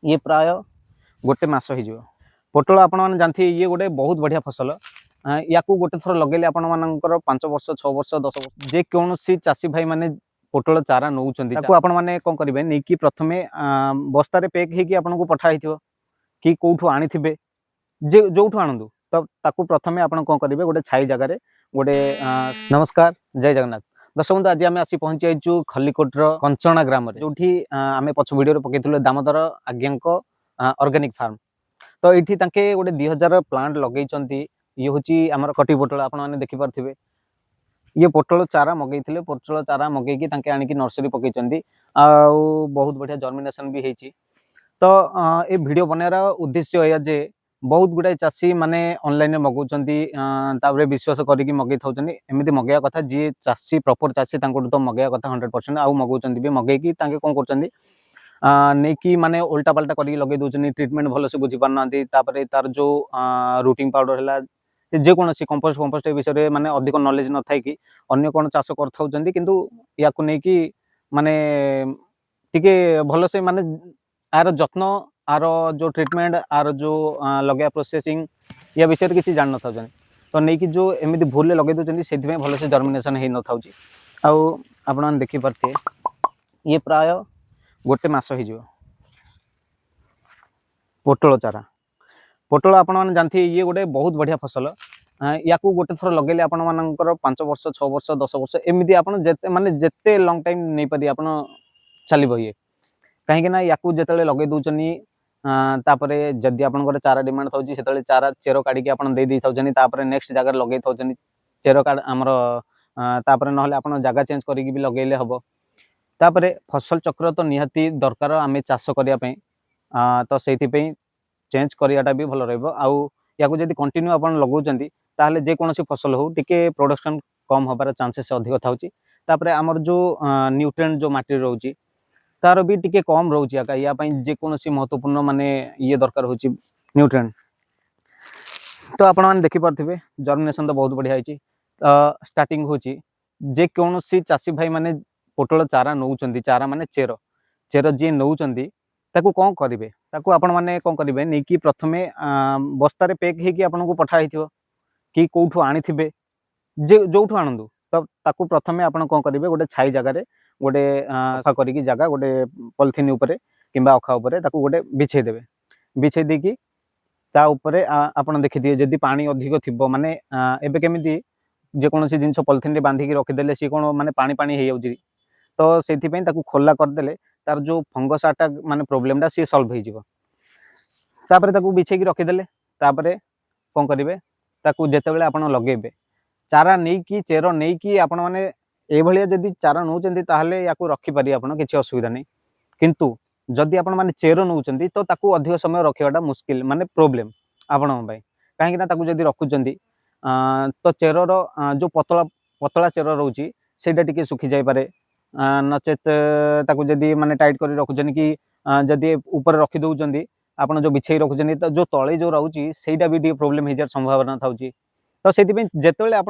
ये प्राय गोटे मस हो पोटल आपण मैंने जानते ये गोटे बहुत बढ़िया फसल या गोटे थर लगे आपण मानकर 5 वर्ष 6 वर्ष 10 वर्ष जे कौन चाषी भाई माने पोटल चारा नौ आपण मैंने कौन करेंगे नहीं कि प्रथम बस्तार पैक हो पठाई कि कौटू आनी जे जो आणु तो ताकू प्रथम आप कौन करेंगे गोटे छाई जगार गोटे नमस्कार जय जगन्नाथ दर्शक बंधु आज आम आसी पहुंची जाइचु खल्लीकोटर कंचना ग्राम जो आम पछ भिडियो पकईलु दामोदर आज्ञा ऑर्गेनिक फार्म तो ये गोटे 2000 प्लांट लगे ये हूँ आमर कटी पोटल आप देखिपे ये पोटल चारा मगई पोटल चारा मगेकी आनिकी नर्सरी पकई बहुत बढ़िया जर्मिनेशन भी होती तो ये वीडियो बनैर उद्देश्य यह जे बहुत गुड़ाए चाषी माने ऑनलाइन मगाउं विश्वास करके मगई था एमती मगेया कथा जी चाषी प्रॉपर चाषी तो मगेया कथा 100% आउ मगाउं भी मगेकी कौन कर नहीं कि माने उल्टा पाल्टा कर लगे दूसरी ट्रिटमेंट भल से बुझी पारना तार जो रूटिंग पाउडर है जेकोसी कंपोस्ट फंपोस्ट विषय में अधिक नॉलेज न था कि अन्य कौन चाष कर किंतु या माने टिके भल से माने यार जत्न आर जो ट्रिटमेंट आर जो लगे प्रोसेसिंग या विषय किसी जान न था तो नहीं कि जो एमती भूल लगे दूसरी से भल से जर्मिनेशन हो न था आप देखिपे ये प्राय गोटे मस हो पोटल चारा पोटल आपण मैंने जानते ये गोटे बहुत बढ़िया फसल या गोटे थर लगे आपण मानकर 5 वर्ष 6 वर्ष 10 वर्ष एमती आप माने जिते लंग टाइम नहीं पारे आप चलो ये कहीं या जो लगे दूसरी जदि आप चारा डिमांड था से चारा चेर काढ़ी आप दे नेक्स्ट जगह लगे था चेर काढ़ आमर ना आप जगह चेंज करके भी लगे हम तापरे फसल चक्र तो निहाती दरकार आम चाष करने तो से चेंज कराटा भी भल रही कंटिन्यू आप लगाऊँ जेकोसी फसल हो टिके प्रोडक्शन कम हबार चांसेस अधिक था आमर जो न्यूट्रिएंट जो माटी रोचे तार भी टिके कम रोचे या जेकोसी महत्वपूर्ण माने ये दरकार हो न्यूट्रिएंट तो आपण मैंने देखिपे जर्मिनेशन तो बहुत बढ़िया स्टार्टिंग हो जेकोसी चाषी भाई माने पोटल चारा नौ चारा माने चेर चेर जी नौ कौन करेंगे आपण मैंने कौन करेंगे नहीं कि प्रथम बस्तार पैक हो पठाई कि कौटू आनी जे जो आणु तो ताकू प्रथम आप कौन करेंगे गोटे छाई जगार गोटे अखा करी जगह गोटे पॉलिथीन उपरे किंबा अखा उपरे गोटे बिछे देवे बिछे देकी आप देखिए जदि पानी अधिक थी माने एबे केमिति जेकोसी जिन पॉलिथीन बांधिकी रखीदे सी कौन माने पानी पानी हो जाऊँगी तो से खोला करदे तार जो फंगस अटैक माने प्रोब्लेमटा सी सल्व हो बिछे रखीदे कौन करेंगे जिते आप लगे चारा नहीं कि चेर नहीं कि आपण मैंने ये जदि चारा नौ या रखिपारे आप किसी असुविधा नहीं किंतु जदि आपण मैंने चेर नौ तो अधिक समय रखाटा मुस्किल माने प्रोब्लेम आपण कहीं जदि रखुच्च तो चेर जो पतला पतला चेर रोचे से सुखी जापे नचेत जदि माने टाइट कर रखुचन कि जदि ऊपर रखी दौरान आपड़ जो बिछे रखुचन तो जो तले जो रोचे सहीटा भी प्रोब्लेम हो जार संभावना था तो से जिते आप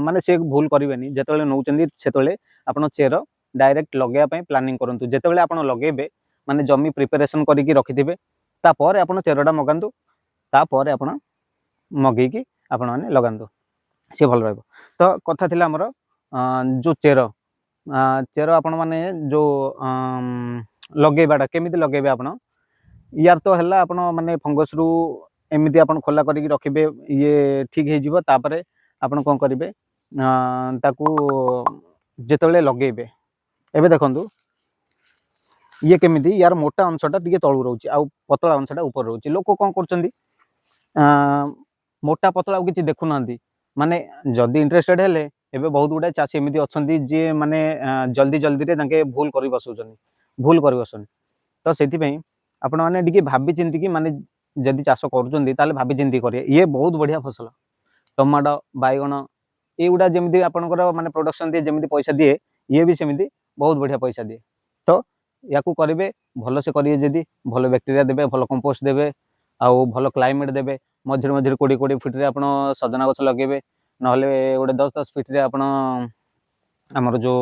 माने से भूल करेंगे जिते नौ से आप चेर डायरेक्ट लगे प्लानिंग करूँ जिते आप लगे माने जमी प्रिपेरेसन करके रखिथे तापर आप चेरटा मगातु तापर आप मगेकी आपण मैंने लगातु सी भल रहा तो कथा थी आमर जो चेर चेर आपण मैंने जो लगेबाटा केमिति लगेबे आपण यार तो है आपण माने फंगस रु एमती आप खोला करके रखिए ये ठीक हो आपण कौन करेंगे जिते लगे एबे देखंतु ये केमिति यार मोटा अंशटा टिके तळु रोचे आ पतला अंशटा ऊपर रोचे लोक कौन कर मोटा पतला किसी देखुना माने जदि इंटरेस्टेड हेले एबे बहुत गुड़ा चाषी एमती अच्छा जी माने जल्दी जल्दी भूल कर बसन तो से आपण मैंने भाभी चिंतिकी माने जदि चाष कर भाभी चिंती करें ये बहुत बढ़िया फसल टमाटो बैगण ये गुड़ा जमी आपंकर माने प्रोडक्शन दिए जमी पैसा दिए ये भी सेमती बहुत बढ़िया पैसा दिए तो या करेंगे भल से करेंगे जदि भल बैक्टेरिया देवे भल कंपोस्ट देवे आउ भल क्लाइमेट देवे मझे मझे 20-20 फीट्रे आप सजना गछ लगे ना गोटे 10-10 फीट्रे आपण आमर जो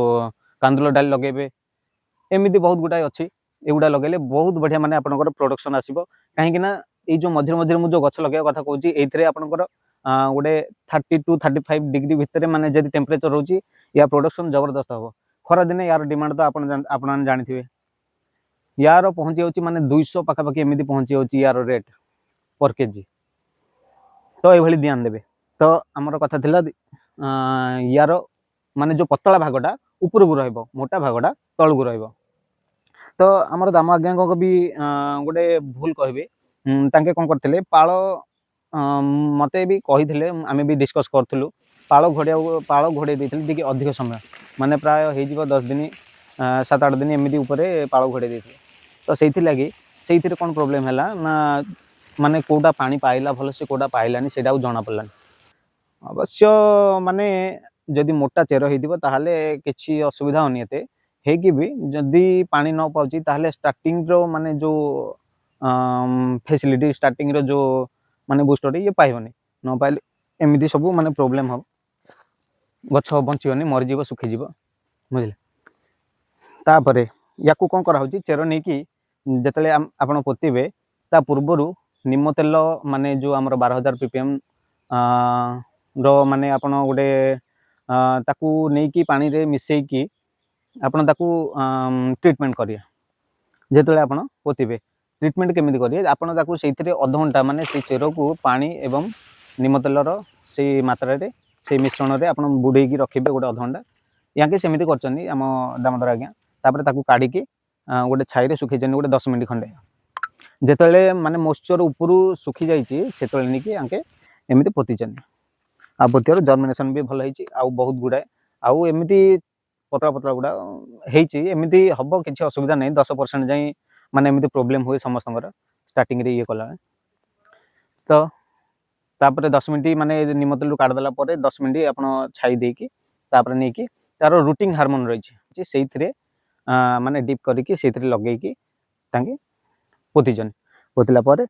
कांदुल डाली लगे एमती बहुत गुटाए अच्छी एगुड़ा लगे बहुत बढ़िया माने आपनकर प्रोडक्शन आसीबो काहेकि ना ए जो मझिर मझिर मु जो गछ लगे कथा कहूची एथरे आपनकर गोटे 30 टू 35 डिग्री भितर माने जदि टेम्परेचर होची या प्रोडक्शन जबरदस्त हबो खरा दिने यार डिमांड तो आपन जानिथिबे यार पहुंची होची माने 200 पाखा पाखी एमिति पहुंची होची यार रेट पर केजी तो ये ध्यान देवे तो आमर कथा थिला यार माने जो पतला भागटा ऊपर को रहइबो मोटा भागटा तळ को रहइबो तो आमर दाम आज्ञा को भी गोटे भूल कहबे तांके कोन करथिले पाळ मते भी कहिथिले आमे भी डिस्कस करथुलु पाळ घोड़े देथिले टिके अधिक समय माने प्राय हे जिवो 10 दिन 7-8 दिन एमिति ऊपर पाळ घोड़े देथिले तो सेइथि लागि सेइथिरे कोन प्रॉब्लम हैला ना माने कोडा पानी पाइला भल से कोडा पाइलानी सेटा जना पड़लानी अवश्य माने जदि मोटा चेर हो ताहले किछि असुविधा होनी एते हे कि भी जदि पानी न पाउची ताहले स्टार्टिंग रो माने जो फैसिलिटी स्टार्टिंग रो जो माने बूस्टर ये पाइबनी न पाइले एमिति सब माने प्रॉब्लम हो गछ बंचिबनी मरिजीव सुखीजीव बुझले तापरे याकू कोन करा होची चेर नै कि जेतले आपण पोतिबे ता पूर्वरु निम्न तेल माने जो आमर 12,000 ppm रो माने आपण गोटे ताकू नेकी पानी रे मिसई की आपण ताकू ट्रीटमेंट करिया जेतले आपण पोतिबे ट्रीटमेंट केमिति करिए आपण ताकू सेइथिरे आधा घंटा माने से चेरो को पानी एवं निम्न तेल रो से मात्रा रे से मिश्रण रे आपण बुडे की रखिबे गोटे आधा घंटा याके सेमिति करचनी हम दामोदर आज्ञा तापर ताकू काढी की गोटे छाई रे सुखैचनी गोटे 10 मिनिट खंडे जेतले माने मॉइस्चर ऊपर सुखी जाइए से नहीं आंके एमती पोतीचन आ पोतियार जर्मिनेशन भी भल होती बहुत गुड़ाए आउ एमती पतला पतला गुड़ा होती हम किसी असुविधा नहीं 10% जाए माने एमती प्रोब्लेम हुए समस्त स्टार्टिंग रे ये कला तो तापर 10 मिनट माने निमतेलू काटदेला 10 मिनट आप छाई देकी तापर नहीं कि तार रूटिंग हार्मोन रही से माने डिप करके लगे पोतीचन पोतिला पर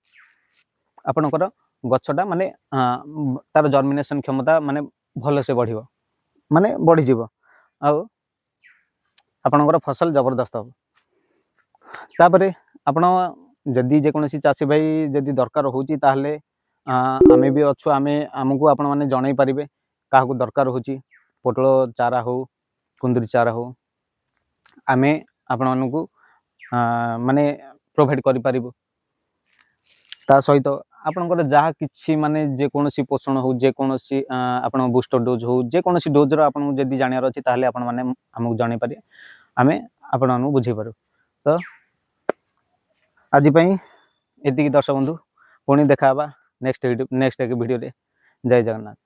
आपणकर गछटा माने तार जर्मिनेशन क्षमता माने भल से बढ़िबो माने बढ़ी जीवो आपणकर फसल जबरदस्त हो तापरे आपण जदि जेकोसी चाषी भाई जदि दरकार होची ताहले आमे भी अच्छु आमे हमकु आपण माने जणाई पारिबे काहाकू दरकार होची पोटल चारा हो कुंदरी चारा हो आमे आपण मानकू माने प्रोवाइड करि पारिबो ता सहित आपनकर जहाँ किसी माने जेकोसी पोषण हो जेकोसी आपण बूस्टर डोज हो जेकोसी डोज रो आपन जदि जानियार अछि ताहले आपण माने हमकु जणाई पारे आमे आपण मानकू बुझी पारू तो आज पई एतिकी दर्शक बंधु पुणी देखाबा नेक्स्ट वीडियो रे जय जगन्नाथ।